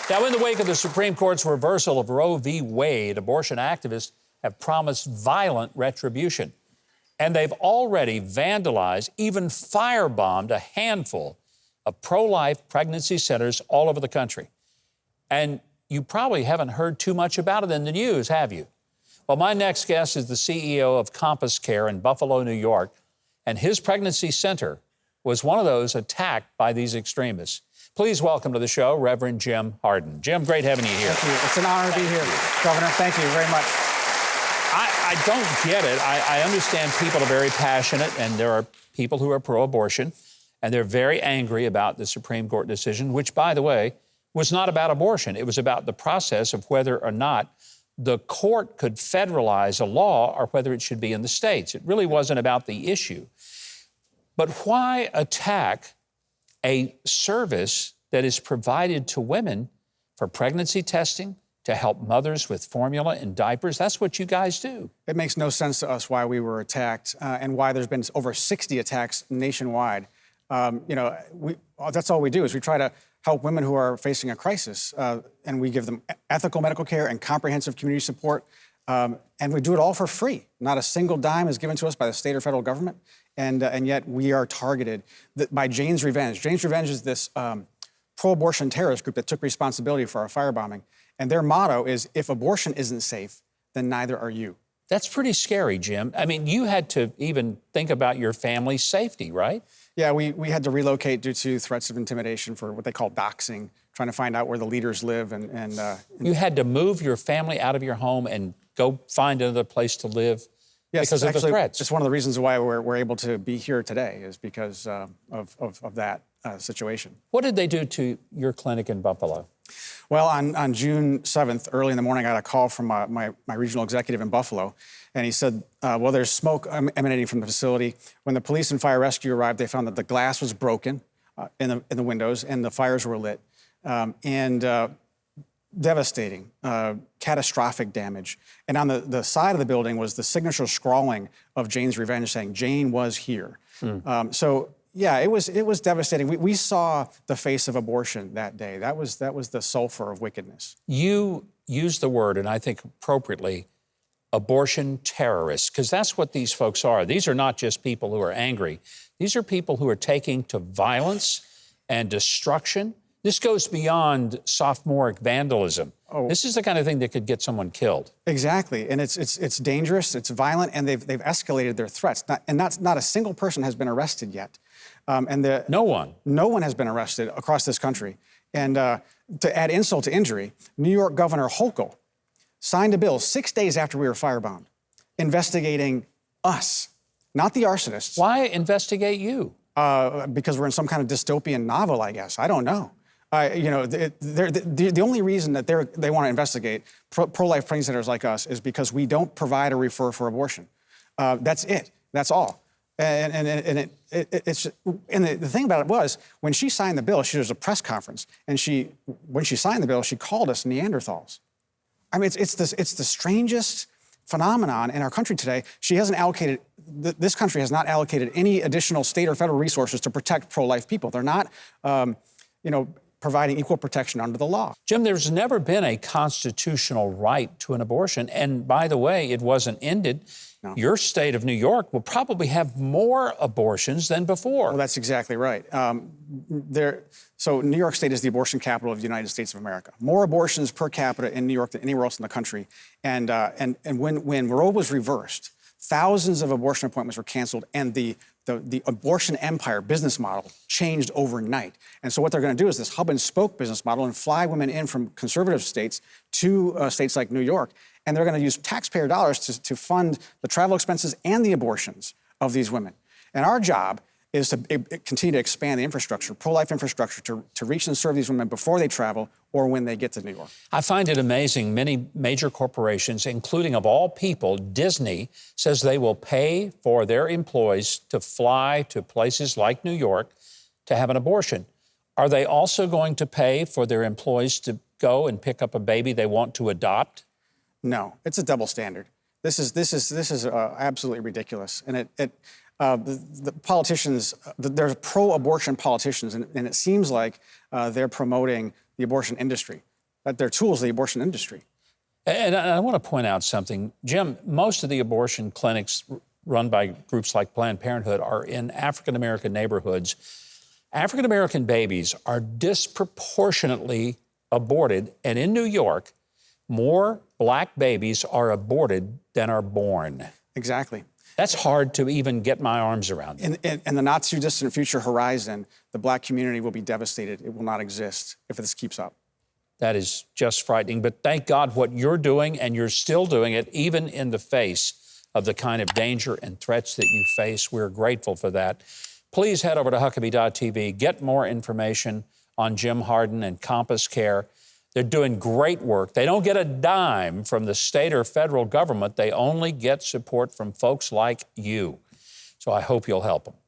Now, in the wake of the Supreme Court's reversal of Roe v. Wade, abortion activists have promised violent retribution. And they've already vandalized, even firebombed a handful of pro-life pregnancy centers all over the country. And you probably haven't heard too much about it in the news, have you? Well, my next guest is the CEO of CompassCare in Buffalo, New York, and his pregnancy center was one of those attacked by these extremists. Please welcome to the show, Reverend Jim Harden. Jim, great having you here. Thank you. It's an honor to be here, Governor. Thank you very much. I don't get it. I understand people are very passionate, and there are people who are pro-abortion, and they're very angry about the Supreme Court decision, which, by the way, was not about abortion. It was about the process of whether or not the court could federalize a law or whether it should be in the states. It really wasn't about the issue. But why attack a service that is provided to women for pregnancy testing, to help mothers with formula and diapers? That's what you guys do. It makes no sense to us why we were attacked and why there's been over 60 attacks nationwide. That's all we do is we try to help women who are facing a crisis, and we give them ethical medical care and comprehensive community support, and we do it all for free. Not a single dime is given to us by the state or federal government, and yet we are targeted by Jane's Revenge. Jane's Revenge is this pro-abortion terrorist group that took responsibility for our firebombing, and their motto is, if abortion isn't safe, then neither are you. That's pretty scary, Jim. I mean, you had to even think about your family's safety, right? Yeah, we had to relocate due to threats of intimidation for what they call doxing, trying to find out where the leaders live. You had to move your family out of your home and go find another place to live because of the threats. It's one of the reasons why we're able to be here today is because of that situation. What did they do to your clinic in Buffalo? Well, on June 7th, early in the morning, I got a call from my regional executive in Buffalo, and he said, well, there's smoke emanating from the facility. When the police and fire rescue arrived, they found that the glass was broken in the windows and the fires were lit. Devastating, catastrophic damage. And on the side of the building was the signature scrawling of Jane's Revenge saying, Jane was here. Yeah, it was devastating. We saw the face of abortion that day. That was the sulfur of wickedness. You used the word, and I think appropriately, abortion terrorists, because that's what these folks are. These are not just people who are angry. These are people who are taking to violence and destruction. This goes beyond sophomoric vandalism. Oh. This is the kind of thing that could get someone killed. Exactly, and it's dangerous, it's violent, and they've escalated their threats. Not a single person has been arrested yet. No one? No one has been arrested across this country. And to add insult to injury, New York Governor Hochul signed a bill 6 days after we were firebombed, investigating us, not the arsonists. Why investigate you? Because we're in some kind of dystopian novel, I guess. I don't know. The only reason that they want to investigate pro-life pregnancy centers like us is because we don't provide or refer for abortion. That's it. That's all. And the thing about it was, when she signed the bill, there was a press conference, and when she signed the bill, she called us Neanderthals. I mean, it's the strangest phenomenon in our country today. She hasn't allocated, this country has not allocated any additional state or federal resources to protect pro-life people. They're not, providing equal protection under the law. Jim, there's never been a constitutional right to an abortion. And by the way, it wasn't ended. No. Your state of New York will probably have more abortions than before. Well, that's exactly right. So New York State is the abortion capital of the United States of America. More abortions per capita in New York than anywhere else in the country. And when Roe was reversed, thousands of abortion appointments were canceled, and the abortion empire business model changed overnight. And so what they're going to do is this hub and spoke business model and fly women in from conservative states to states like New York. And they're going to use taxpayer dollars to fund the travel expenses and the abortions of these women. And our job is to continue to expand the infrastructure, pro-life infrastructure, to reach and serve these women before they travel or when they get to New York. I find it amazing. Many major corporations, including of all people, Disney, says they will pay for their employees to fly to places like New York to have an abortion. Are they also going to pay for their employees to go and pick up a baby they want to adopt? No, it's a double standard. This is absolutely ridiculous, and the politicians, there's pro-abortion politicians, and it seems like they're promoting the abortion industry. they're tools of the abortion industry. And I want to point out something. Jim, most of the abortion clinics run by groups like Planned Parenthood are in African-American neighborhoods. African-American babies are disproportionately aborted, and in New York, more black babies are aborted than are born. Exactly. That's hard to even get my arms around. In the not too distant future horizon, the black community will be devastated. It will not exist if this keeps up. That is just frightening. But thank God what you're doing, and you're still doing it, even in the face of the kind of danger and threats that you face. We're grateful for that. Please head over to Huckabee.tv. Get more information on Jim Harden and CompassCare. They're doing great work. They don't get a dime from the state or federal government. They only get support from folks like you. So I hope you'll help them.